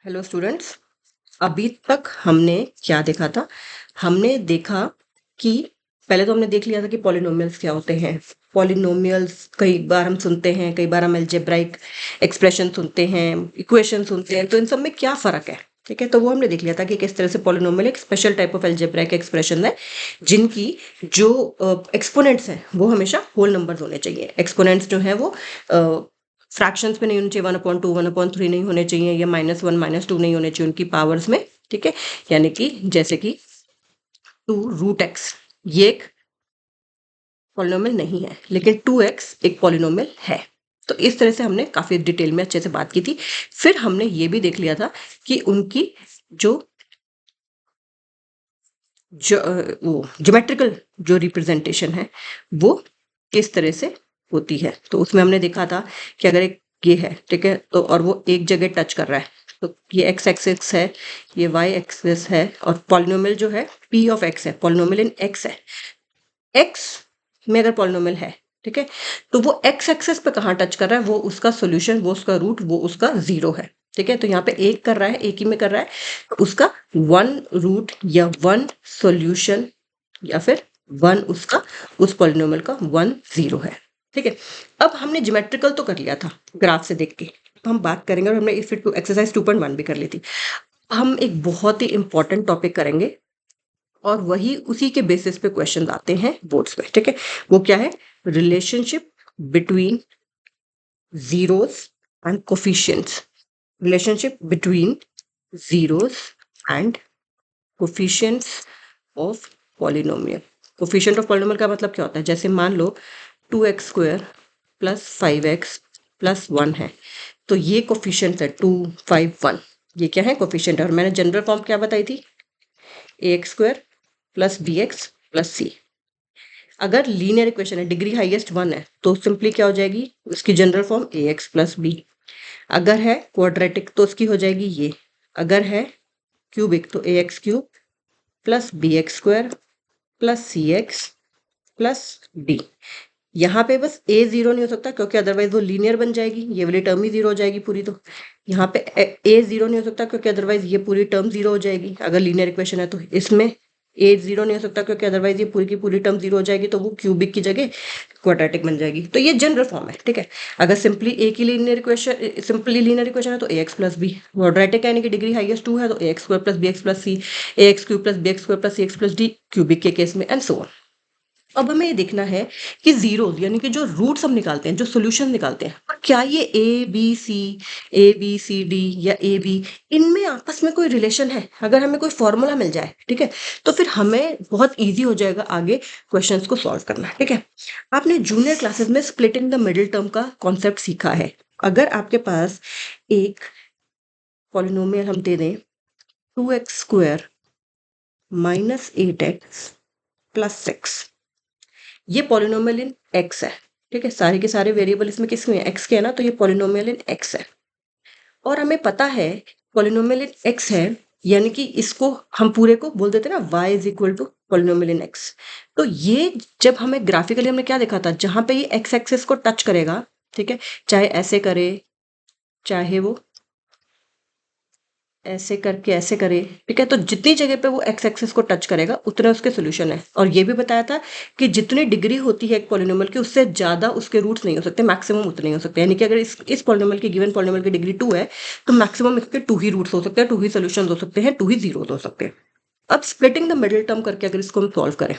Hello students. अभी तक हमने क्या देखा था? हमने देखा कि पहले तो हमने देख लिया था कि पॉलिनोमियल्स क्या होते हैं। पॉलिनोमियल्स कई बार हम सुनते हैं, कई बार हम अलजेब्राइक एक्सप्रेशन सुनते हैं, इक्वेशन सुनते हैं, तो इन सब में क्या फ़र्क है। ठीक है, तो वो हमने देख लिया था कि किस तरह से पॉलिनोमियल एक special type of algebraic expression है जिनकी जो एक्सपोनेंट्स हैं वो हमेशा होल नंबर्स होने चाहिए। एक्सपोनेंट्स जो है वो फ्रैक्शंस में नहीं होने चाहिए, 1/2 1/3 नहीं होने चाहिए, या -1 -2 नहीं होने चाहिए उनकी पावर्स में। ठीक है, यानी कि जैसे कि 2√x ये एक पॉलिनोमियल नहीं है, लेकिन 2x एक पॉलिनोमियल है। तो इस तरह से हमने काफी डिटेल में अच्छे से बात की थी। फिर हमने ये भी देख लिया था कि उनकी जो वो ज्योमेट्रिकल जो रिप्रेजेंटेशन है वो किस तरह से होती है। तो उसमें हमने देखा था कि अगर एक ये है, ठीक है, तो और वो एक जगह टच कर रहा है, तो ये x एक्सिस है, ये y एक्सिस है, और पॉलिनोमियल जो है p ऑफ x है, पॉलिनोमियल इन x है। x में अगर पॉलिनोमियल है, ठीक है, तो वो x एक्सिस पे कहाँ टच कर रहा है, वो उसका सोल्यूशन, वो उसका रूट, वो उसका जीरो है। ठीक है, तो यहाँ पे एक कर रहा है, एक ही में कर रहा है, तो उसका वन रूट या वन सॉल्यूशन या फिर वन उसका उस पॉलिनोमियल का वन जीरो है। ठीक है, अब हमने ज्योमेट्रिकल तो कर लिया था ग्राफ से देख के, तो हम बात करेंगे, और हमने फिर एक्सरसाइज 2.1 भी कर ली थी। हम एक बहुत ही इंपॉर्टेंट टॉपिक करेंगे और वही उसी के बेसिस पे क्वेश्चन आते हैं बोर्ड्स पे। ठीक है, वो क्या है? Relationship between zeros and coefficients. Relationship between zeros and coefficients of polynomial. Coefficient of polynomial का मतलब क्या होता है? जैसे मान लो 2x² प्लस 5x प्लस 1 है, तो ये कोफिशिएंट है 2 5 1। ये क्या है? कोफिशिएंट। और मैंने जनरल फॉर्म क्या बताई थी? ax² plus bx plus c। अगर लीनियर इक्वेशन है, डिग्री हाईएस्ट 1 है, तो सिंपली क्या हो जाएगी उसकी general form ax plus b। अगर है क्वाड्रेटिक तो उसकी हो जाएगी ये। अगर है क्यूबिक तो ax³ plus bx² plus cx plus d। यहाँ पे बस a जीरो नहीं हो सकता, क्योंकि अदरवाइज वो लीनियर बन जाएगी, ये वाली टर्म ही जीरो हो जाएगी पूरी। तो यहाँ पे a जीरो नहीं हो सकता, क्योंकि अदरवाइज ये पूरी टर्म जीरो हो जाएगी अगर लीनियर इक्वेशन है। तो इसमें a जीरो नहीं हो सकता, क्योंकि अदरवाइज ये पूरी की पूरी टर्म जीरो हो जाएगी, तो वो क्यूबिक की जगह क्वाड्रेटिक बन जाएगी। तो ये जनरल फॉर्म है। ठीक है, अगर सिंपली लीनियर इक्वेशन है तो ax प्लस b। क्वाड्रेटिक यानी कि डिग्री हाईएस्ट 2 है तो ax² plus bx plus c, ax³ plus bx² plus cx plus d cubic के केस में, एंड सो ऑन। अब हमें ये देखना है कि जीरोस यानी कि जो रूट्स हम निकालते हैं, जो सॉल्यूशन निकालते हैं, और क्या ये ए बी सी डी या ए बी, इनमें आपस में कोई रिलेशन है? अगर हमें कोई फॉर्मूला मिल जाए, ठीक है, तो फिर हमें बहुत इजी हो जाएगा आगे क्वेश्चंस को सॉल्व करना। ठीक है, आपने जूनियर क्लासेस में स्प्लिटिंग द मिडिल टर्म का कॉन्सेप्ट सीखा है। अगर आपके पास एक पॉलिनोमियल हम दे दें 2x² माइनस 8x प्लस 6, ये पॉलिनोमियल इन x है। ठीक है, सारे के सारे वेरिएबल इसमें किसमें है? x के है ना, तो ये पॉलिनोमियल इन x है। और हमें पता है पॉलिनोमियल इन x है, यानी कि इसको हम पूरे को बोल देते हैं ना y is equal to polynomial in x। तो ये जब हमें ग्राफिकली हमने क्या देखा था, जहां पे ये x एक्सिस को टच करेगा, ठीक है, चाहे ऐसे करे, चाहे वो ऐसे करके ऐसे करे, ठीक है, तो जितनी जगह पे वो एक्स एक्सिस को टच करेगा उतने उसके सोल्यूशन है। और ये भी बताया था कि जितनी डिग्री होती है एक पॉलिनोमियल की, उससे ज्यादा उसके रूट्स नहीं हो सकते, मैक्सिमम उतने ही हो सकते हैं। यानी कि अगर इस पॉलिनोमियल की, गिवन पॉलिनोमियल की डिग्री 2 है, तो मैक्सिमम इसके 2 ही रूट्स हो सकते हैं, 2 ही सोल्यूशन हो सकते हैं, 2 ही जीरो हो सकते हैं। अब स्प्लिटिंग द मिडिल टर्म करके अगर इसको हम सॉल्व करें,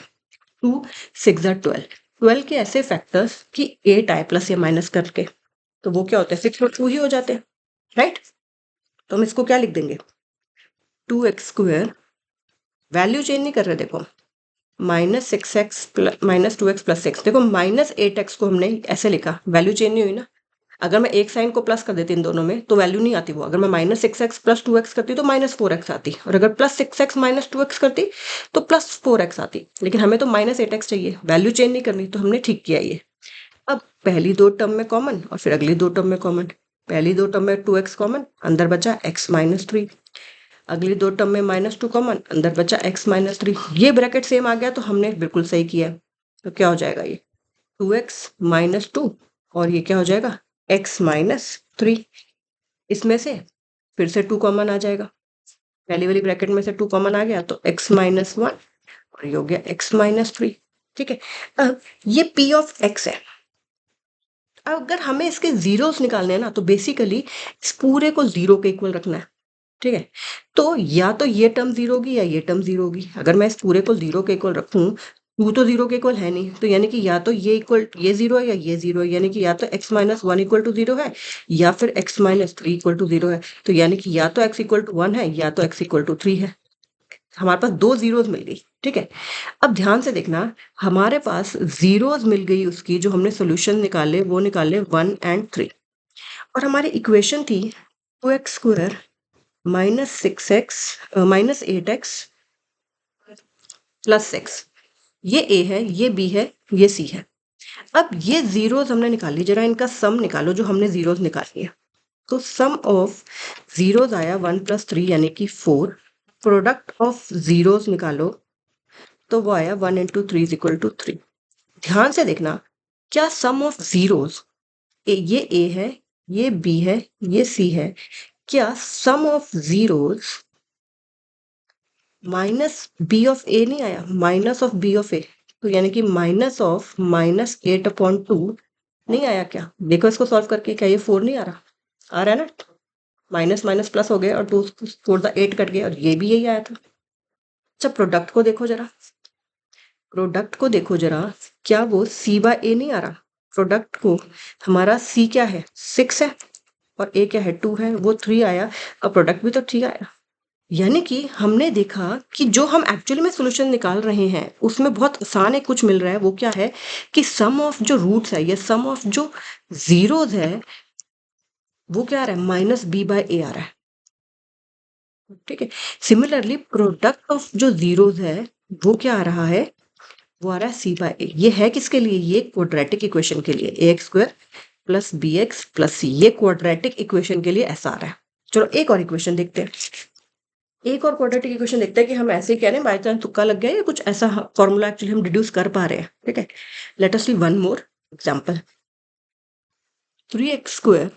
2 6 12, 12 के ऐसे फैक्टर्स कि 8 आए प्लस या माइनस करके, तो वो क्या होते हैं? 6 और 2 ही हो जाते हैं, राइट। तो हम इसको क्या लिख देंगे? 2x² वैल्यू चेंज नहीं कर रहे, देखो, -6x माइनस 2x प्लस 6। देखो -8x को हमने ऐसे लिखा, वैल्यू चेंज नहीं हुई ना। अगर मैं एक साइन को प्लस कर देती इन दोनों में तो वैल्यू नहीं आती वो। अगर मैं -6x प्लस 2x करती तो -4x आती, और अगर +6x माइनस 2x करती तो +4x आती। लेकिन हमें तो -8x चाहिए, वैल्यू चेंज नहीं करनी, तो हमने ठीक किया ये। अब पहली दो टर्म में कॉमन और फिर अगली दो टर्म में कॉमन। पहली दो टर्म में 2x कॉमन, अंदर बचा x-3। अगली दो टर्म में -2 कॉमन, अंदर बचा x-3। ये ब्रैकेट सेम आ गया तो हमने बिल्कुल सही किया। तो क्या हो जाएगा? ये 2x-2, और ये क्या हो जाएगा? x-3। इसमें से फिर से 2 कॉमन आ जाएगा, पहली वाली ब्रैकेट में से 2 कॉमन आ गया तो x माइनस 1 और ये हो गया x माइनस 3। ठीक है, अब ये p ऑफ x है। अगर हमें इसके जीरोस निकालने हैं ना तो बेसिकली इस पूरे को 0 के इक्वल रखना है। ठीक है, तो या तो ये टर्म 0 होगी या ये टर्म 0 होगी। अगर मैं इस पूरे को 0 के इक्वल रखूं, 2 तो 0 के इक्वल है नहीं, तो यानी कि या तो ये इक्वल ये 0 है या ये 0 है, यानी कि या तो x माइनस 1 इक्वल टू 0 है या फिर x माइनस 3 इक्वल टू 0 है। तो यानी कि या तो x इक्वल टू 1 है या तो x इक्वल टू 3 है। हमारे पास 2 जीरोस मिल गई। ठीक है, अब ध्यान से देखना, हमारे पास जीरोस मिल गई उसकी, जो हमने सोल्यूशन निकाले वो निकाले 1 एंड 3, और हमारी इक्वेशन थी 2x square minus 6x minus 8x plus 6। ये a है, ये b है, ये c है। अब ये जीरोस हमने निकाली, जरा इनका सम निकालो जो हमने जीरोस निकाली है। तो सम ऑफ जीरोस आया 1 प्लस 3 यानी कि 4। प्रोडक्ट ऑफ जीरोस निकालो तो वो आया 1 इंटू 3 इज इक्वल टू 3। ध्यान से देखना, क्या सम ऑफ जीरोस, ये a है, ये b है, ये c है, क्या sum of zeros minus b of a नहीं आया, minus of b of a, तो यानी कि माइनस ऑफ माइनस 8/2 नहीं आया क्या? देखो इसको सॉल्व करके, क्या ये 4 नहीं आ रहा? आ रहा है ना, माइनस माइनस प्लस हो गया और 2 4 द 8 कट गया, और ये भी यही आया था। अच्छा, प्रोडक्ट को देखो जरा, प्रोडक्ट को देखो जरा, क्या वो c बाय ए नहीं आ रहा? प्रोडक्ट को हमारा c क्या है, 6 है, और a क्या है, 2 है, वो 3 आया, और प्रोडक्ट भी तो 3 आया। यानी कि हमने देखा कि जो हम एक्चुअली में सॉल्यूशन निकाल रहे हैं उसमें बहुत आसान है, कुछ मिल रहा है। वो क्या है कि सम ऑफ जो रूट्स है या सम ऑफ जो जीरोस है वो क्या आ रहा है, माइनस बी बाय ए आ रहा है। ठीक है, सिमिलरली प्रोडक्ट ऑफ जो जीरोस है वो क्या आ रहा है, वो आ रहा है सी बाय ए। ये है किसके लिए, ये क्वाड्रेटिक इक्वेशन के लिए, a x square plus b x plus c, ये क्वाड्रेटिक इक्वेशन के लिए ऐसा आ रहा है। चलो एक और इक्वेशन देखते हैं, एक और क्वाड्रेटिक इक्वेशन देखते हैं कि हम ऐसे ही कह रहे हैं बाय चांस तुक्का लग गया या कुछ ऐसा फॉर्मूला एक्चुअली हम डिड्यूस कर पा रहे हैं। ठीक है, let us see one more example, 3x square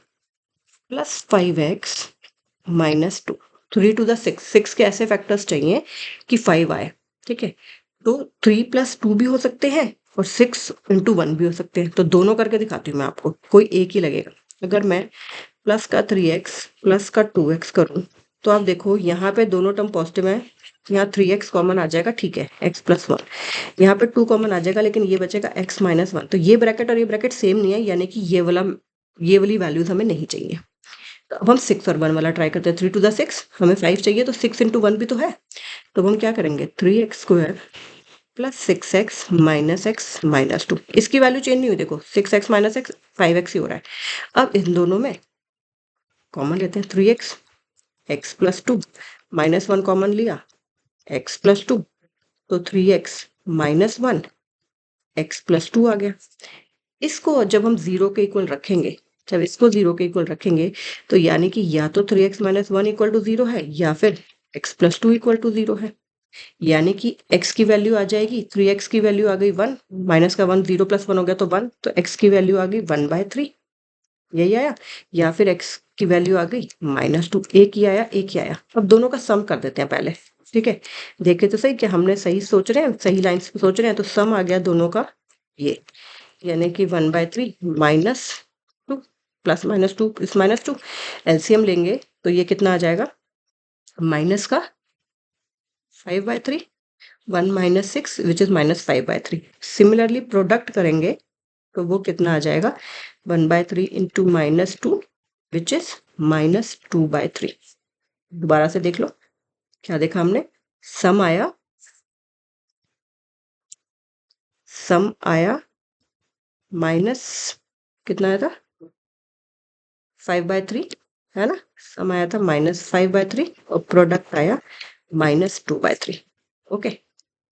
plus 5x minus 2, 3 to the 6, 6 के ऐसे फैक्टर्स चाहिए कि 5 आए। ठीक है, तो 3 प्लस 2 भी हो सकते हैं और 6 इंटू 1 भी हो सकते हैं, तो दोनों करके दिखाती हूँ मैं आपको, कोई एक ही लगेगा। अगर मैं प्लस का 3x प्लस का 2x करूँ तो आप देखो यहाँ पे दोनों टर्म पॉजिटिव है, यहाँ 3x कॉमन आ जाएगा। ठीक है, x प्लस 1, यहाँ पे 2 कॉमन आ जाएगा, लेकिन ये बचेगा x माइनस 1। तो ये ब्रैकेट और ये ब्रैकेट सेम नहीं है, यानी कि ये वाली वैल्यूज हमें नहीं चाहिए। तो अब हम 6 और 1 वाला ट्राई करते हैं। 3 टू द 6, हमें 5 चाहिए, तो 6 इंटू 1 भी तो है, तो हम क्या करेंगे, 3x square plus 6x minus x minus 2। इसकी वैल्यू चेंज नहीं हुई, देखो 6x माइनस x 5x ही हो रहा है। अब इन दोनों में कॉमन लेते हैं, 3x, x plus 2 minus 1 common लिया, x प्लस 2, तो 3x माइनस 1 x प्लस 2 आ गया। इसको जब हम 0 के इक्वल रखेंगे, जब इसको 0 के इक्वल रखेंगे तो यानी कि या तो 3x माइनस 1 इक्वल टू 0 है या फिर x प्लस 2 इक्वल टू 0 है। यानी कि x की वैल्यू आ जाएगी, 3x की वैल्यू आ गई 1, माइनस का 1, 0 प्लस 1 हो गया तो 1, तो x की वैल्यू आ गई 1/3, यही आया। या फिर x की वैल्यू आ गई -2, एक ही आया, एक ही आया। अब दोनों का सम कर देते हैं पहले। ठीक है, देखे तो सही, क्या हमने सही सोच रहे हैं, सही लाइंस पे सोच रहे हैं, तो सम आ गया दोनों का ये, यानी कि 1/3 -2 प्लस -2 इस -2, एलसीएम लेंगे तो ये कितना आ जाएगा, माइनस का 5/3, 1 minus 6 which is -5/3। Similarly product करेंगे तो वो कितना आ जाएगा, 1/3 इंटू -2 विच इज -2/3। दोबारा से देख लो, क्या देखा हमने, सम आया, सम आया माइनस कितना आया था, 5/3 है ना, सम आया था -5/3 और प्रोडक्ट आया -2/3। ओके,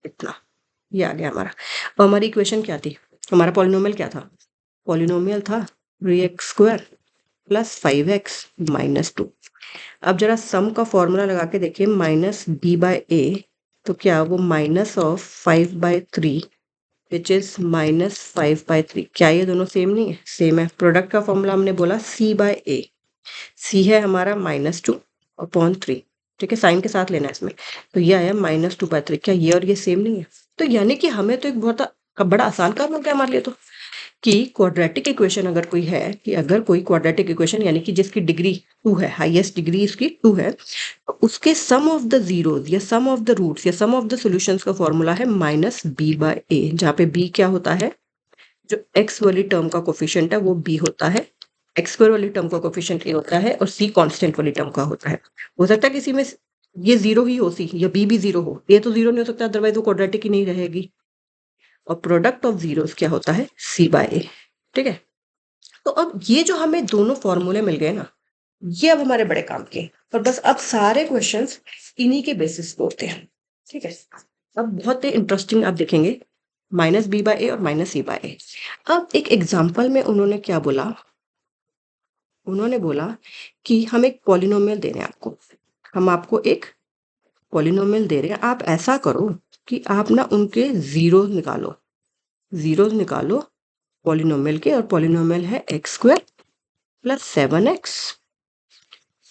इतना ये आ गया हमारा। और हमारी इक्वेशन क्या थी, हमारा पॉलिनोमियल क्या था, पॉलिनोमियल था 3x square plus 5x minus 2। अब जरा सम का फॉर्मूला लगा के देखिए, माइनस बी बाय ए, तो क्या वो माइनस ऑफ 5/3 विच इज -5/3, क्या ये दोनों सेम नहीं है, सेम है। प्रोडक्ट का फॉर्मूला हमने बोला c बाय ए, सी है हमारा -2 अपॉन 3, ठीक है, साइन के साथ लेना है इसमें। तो ये आया -2/3। क्या ये और ये सेम नहीं है? तो यानी कि हमें तो एक बहुत बड़ा आसान काम हो गया हमारे लिए तो, कि क्वाड्रेटिक इक्वेशन अगर कोई है, कि अगर कोई क्वाड्रेटिक इक्वेशन यानी कि जिसकी डिग्री 2 है, हाईएस्ट डिग्री इसकी 2 है, तो उसके सम ऑफ द जीरोस या सम ऑफ द रूट्स या सम ऑफ द सॉल्यूशंस का फॉर्मूला है -b/a, जहाँ पे b क्या होता है, जो x वाली टर्म का कोफिशिएंट है वो b होता है, x² वाली टर्म का कोफिशिएंट a होता है, और c कांस्टेंट वाली टर्म का होता है। हो सकता है किसी में ये 0 ही हो सी, या b भी 0 हो, a तो 0 नहीं हो सकता, अदरवाइज वो क्वाड्रेटिक ही नहीं रहेगी। और प्रोडक्ट ऑफ जीरोस क्या होता है, c/a, ठीक है। तो अब ये जो हमें दोनों फॉर्मूले मिल गए ना, ये अब हमारे बड़े काम के, और बस अब सारे क्वेश्चंस इन्हीं के बेसिस पे होते हैं, ठीक है। अब बहुत ही इंटरेस्टिंग आप देखेंगे, -b/a और -c/a। अब एक एग्जांपल में उन्होंने क्या बोला, उन्होंने बोला कि हम एक पॉलिनोमियल दे रहे हैं आपको, हम आपको एक पॉलिनोमियल दे रहे हैं, आप ऐसा करो कि आप ना उनके जीरोस निकालो, जीरोस निकालो पॉलिनोमियल के, और पॉलिनोमियल है x² + 7x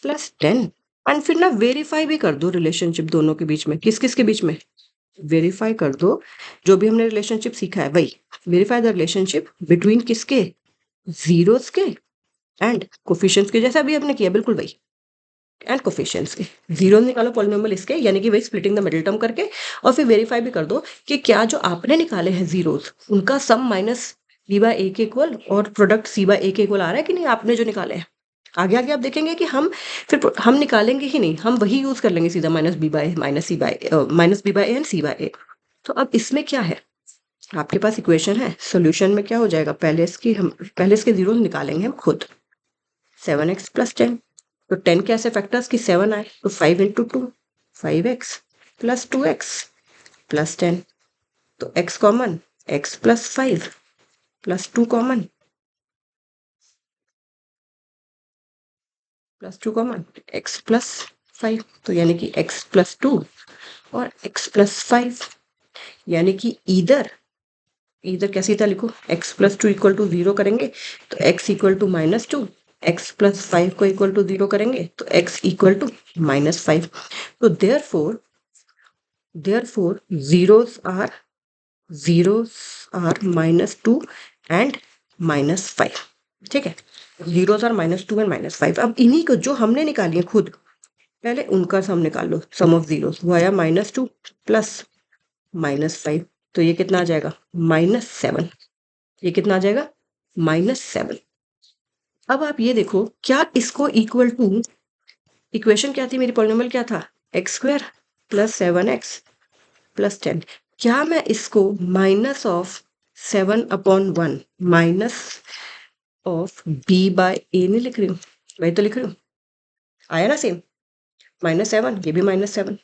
+ 10, एंड फिर ना वेरीफाई भी कर दो रिलेशनशिप दोनों के बीच में। किस किस के बीच में वेरीफाई कर दो, जो भी हमने रिलेशनशिप सीखा है वही, वेरीफाई द रिलेशनशिप बिटवीन किसके, जीरोस के एंड कोफिशिएंट्स के, जैसा अभी हमने किया बिल्कुल वही, एंड कोफिशिएंट्स के। जीरो निकालो पॉलिनोमियल इसके, यानी कि वही स्प्लिटिंग द मिडिल टर्म करके, और फिर वेरीफाई भी कर दो कि क्या जो आपने निकाले हैं जीरोस उनका सम -b/a के इक्वल और प्रोडक्ट c/a के इक्वल आ रहा है कि नहीं, आपने जो निकाले हैं। आगे आगे आप देखेंगे कि हम फिर हम निकालेंगे ही नहीं, हम वही यूज कर लेंगे सीधा -b/a एंड c/a। तो अब इसमें क्या है, आपके पास इक्वेशन है, सॉल्यूशन में क्या हो जाएगा, पहले इसके जीरो निकालेंगे हम खुद, 7x + 10, तो 10 के ऐसे फैक्टर्स कि 7 आए, तो 5 × 2 5x + 2x + 10, तो x common, x + 5 + 2 common, x + 5, तो यानी कि x + 2 और x + 5, यानी कि इधर क्या सीधा लिखो, x + 2 = 0 करेंगे तो x = -2, x + 5 को इक्वल टू 0 करेंगे तो x = -5। तो देयरफॉर zeros are -2 and -5, ठीक है, zeros are -2 and -5। अब इन्हीं को जो हमने निकाली है खुद, पहले उनका सम निकाल लो, सम ऑफ जीरोस, वो आया -2 + -5, तो ये कितना आ जाएगा, -7। ये कितना आ जाएगा, -7। अब आप ये देखो, क्या इसको इक्वल टू, इक्वेशन क्या थी मेरी, पॉलिनोमियल क्या था, x² + 7x + 10, क्या मैं इसको -7/1 -b/a नहीं लिख रही हूँ, वही तो लिख रही हूँ, आया ना सेम, -7, ये भी -7।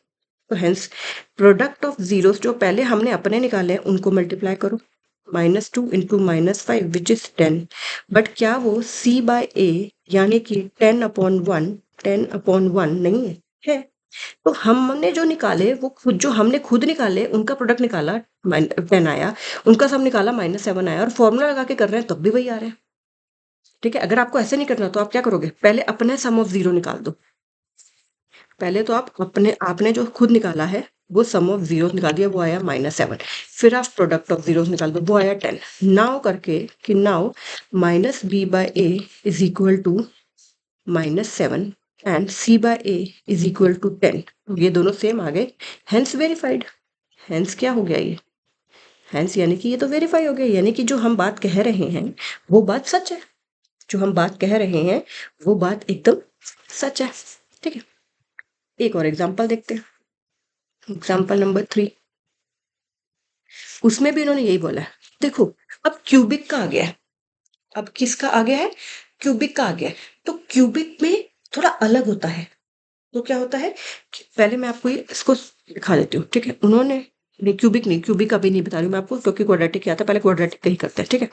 तो हेंस प्रोडक्ट ऑफ जीरोस जो पहले हमने अपने निकाले हैं उनको मल्टीप्लाई करो, -2 × -5 विच इज 10, बट क्या वो c/a यानी कि 10/1 नहीं है। तो हमने जो निकाले वो खुद, जो हमने खुद निकाले उनका प्रोडक्ट निकाला 10 आया, उनका सम निकाला -7 आया, और फॉर्मूला लगा के कर रहे हैं तब भी वही आ रहा है, ठीक है। अगर आपको ऐसे नहीं करना तो आप क्या करोगे, पहले अपने सम ऑफ जीरो निकाल दो, पहले तो आप आपने जो खुद निकाला है वो सम ऑफ जीरो निकाल दिया, वो आया -7, फिर आप प्रोडक्ट ऑफ जीरो निकाल दो, वो आया 10। नाउ करके कि नाउ -b/a = -7 एंड c/a = 10, ये दोनों सेम आ गए, हेंस वेरीफाइड। हेंस क्या हो गया ये, हेंस यानी कि ये तो वेरीफाई हो गया, यानी कि जो हम बात कह रहे हैं वो बात सच है, जो हम बात कह रहे हैं वो बात एकदम सच है, ठीक है। एक और एग्जांपल देखते हैं, एग्जांपल नंबर 3। उसमें भी उन्होंने यही बोला है, देखो अब क्यूबिक का आ गया है, अब किसका आ गया है, क्यूबिक का आ गया है। तो क्यूबिक में थोड़ा अलग होता है, तो क्या होता है कि पहले मैं आपको इसको दिखा देती हूँ, ठीक है। उन्होंने नहीं, क्यूबिक अभी नहीं बता रही हूँ मैं आपको, क्योंकि क्वाड्रेटिक क्या था, पहले क्वाड्रेटिक का ही करते हैं, ठीक है।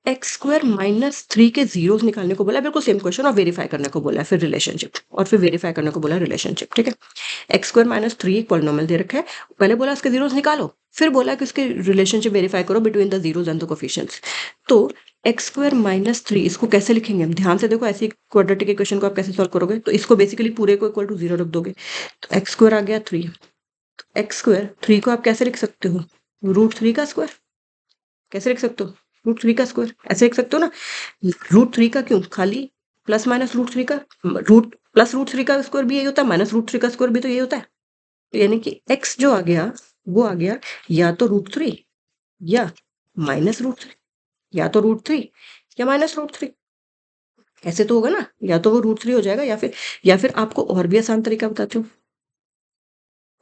x² - 3 के जीरोस निकालने को बोला, बिल्कुल सेम क्वेश्चन, और वेरीफाई करने को बोला है, फिर रिलेशनशिप, और फिर वेरीफाई करने को बोला रिलेशनशिप, ठीक है। x² - 3 एक पॉलिनोमियल दे रखा है, पहले बोला इसके जीरोस निकालो, फिर बोला कि इसके रिलेशनशिप वेरीफाई करो between the zeros and the coefficients. तो एक्स स्क्वायर माइनस 3 इसको कैसे लिखेंगे हम? ध्यान से देखो, ऐसी क्वाड्रेटिक इक्वेशन को आप कैसे सॉल्व करोगे? तो इसको बेसिकली पूरे को इक्वल टू 0 रख दोगे, तो एक्स स्क्वायर आ गया 3। तो एक्स स्क्वायर 3 को आप कैसे लिख सकते हो? √3 का स्क्वायर। कैसे लिख सकते हो? √3 का स्क्वायर ऐसे लिख सकते हो ना। √3 का क्यों? खाली प्लस माइनस √3 का रूट प्लस √3 का स्क्वायर भी यही होता है, माइनस √3 का स्क्वायर भी तो यही होता है। तो यानी कि x जो आ गया वो आ गया या तो √3 या -√3, या तो √3 या -√3। ऐसे तो होगा ना, या तो वो √3 हो जाएगा या फिर आपको और भी आसान तरीका बताती हूँ।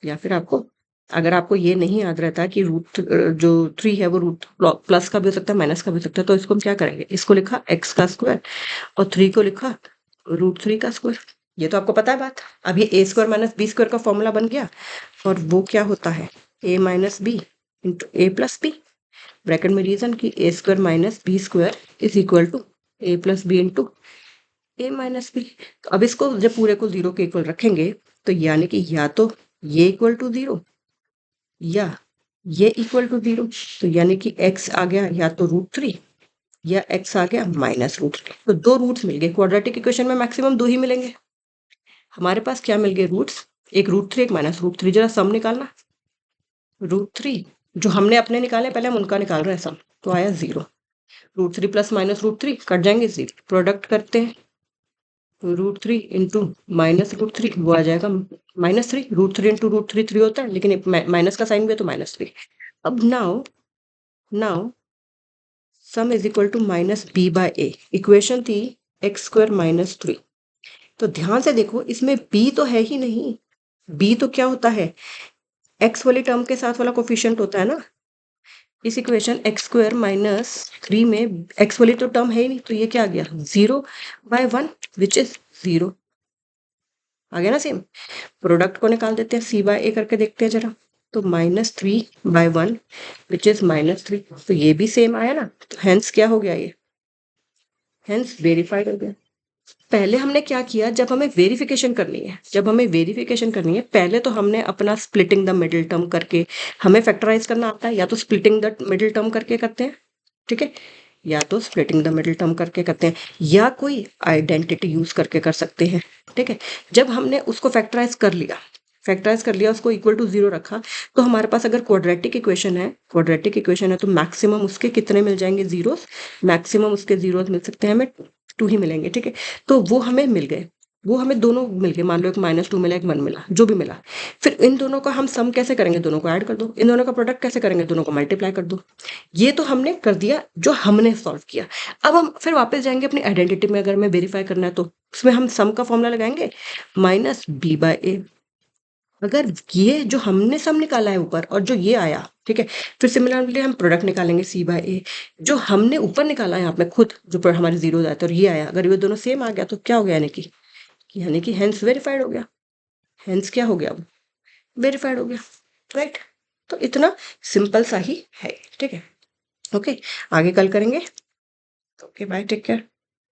या फिर आपको, अगर आपको ये नहीं याद रहता कि जो 3 है वो रूट प्लस का भी हो सकता है, माइनस का भी हो सकता है, तो इसको हम क्या करेंगे? इसको लिखा x का स्क्वायर और 3 को लिखा √3 का स्क्वायर। ये तो आपको पता है बात। अब ये a square minus b square का फॉर्मूला बन गया, और वो क्या होता है? a minus B into A plus B, bracket में रीजन की a square minus B square is equal to a plus B into A minus B. तो अब इसको जब पूरे को 0 के इक्वल रखेंगे, तो यानी कि या तो ये इक्वल टू 0 या ये इक्वल टू 0, तो यानी कि x आ गया या तो √3 या x आ गया -√3। तो 2 रूट्स मिल गए। क्वाड्रेटिक इक्वेशन में मैक्सिमम 2 ही मिलेंगे। हमारे पास क्या मिल गए रूट्स? एक √3 एक -√3। जरा सम निकालना। √3 जो हमने अपने निकाले पहले हम उनका निकाल रहे हैं सम, तो आया 0। √3 प्लस -√3 कट जाएंगे 0, प्रोडक्ट करते हैं, √3 इंटू -√3 वो आ जाएगा -3। √3 इंटू √3 3 होता है, लेकिन माइनस का साइन भी है तो -3। अब now sum is equal to -b/a। Equation थी x स्क्वायर माइनस 3। तो ध्यान से देखो, इसमें b तो है ही नहीं। b तो क्या होता है? x वाली टर्म के साथ वाला कोफिशिएंट होता है ना। इस इक्वेशन x स्क्वायर माइनस 3 में x वाली तो टर्म है ही नहीं, तो ये क्या आ गया? 0/1 विच इज 0 आ गया ना सेम। प्रोडक्ट को निकाल देते हैं, c/a करके देखते हैं जरा। तो -3/1 विच इज -3, तो ये भी सेम आया ना। तो हेंस क्या हो गया? ये हेंस वेरीफाइड हो गया। पहले हमने क्या किया, जब हमें वेरिफिकेशन करनी है, पहले तो हमने अपना स्प्लिटिंग द मिडिल टर्म करके, हमें फैक्टराइज करना आता है, या तो स्प्लिटिंग द मिडिल टर्म करके करते हैं, ठीक है, या तो स्प्लिटिंग द मिडिल टर्म करके करते हैं, या कोई आइडेंटिटी यूज करके कर सकते हैं, ठीक है। जब हमने उसको फैक्टराइज कर लिया, उसको इक्वल टू 0 रखा, तो हमारे पास अगर क्वाड्रेटिक इक्वेशन है तो मैक्सिमम उसके कितने मिल जाएंगे? जीरोस। मैक्सिमम उसके जीरोस मिल सकते हैं हमें 2 ही मिलेंगे, ठीक है। तो वो हमें मिल गए, वो हमें दोनों मिल गए। मान लो एक -2 मिला, एक 1 मिला, जो भी मिला। फिर इन दोनों का हम सम कैसे करेंगे? दोनों को ऐड कर दो। इन दोनों का प्रोडक्ट कैसे करेंगे? दोनों को मल्टीप्लाई कर दो। ये तो हमने कर दिया जो हमने सॉल्व किया। अब हम फिर वापस जाएंगे अपनी आइडेंटिटी में, अगर हमें वेरीफाई करना है तो उसमें हम सम का फॉर्मूला लगाएंगे -b/a। अगर ये जो हमने सम निकाला है ऊपर और जो ये आया, ठीक है, फिर सिमिलरली हम प्रोडक्ट निकालेंगे c/a। जो हमने ऊपर निकाला है यहाँ पे खुद, जो पर हमारे जीरो आते और ये आया, अगर ये दोनों सेम आ गया तो क्या हो गया? यानी कि हेंस वेरीफाइड हो गया। हेंस क्या हो गया? वेरीफाइड हो गया, राइट। तो इतना सिंपल सा ही है, ठीक है। ओके, आगे कल करेंगे। Okay, bye, take care.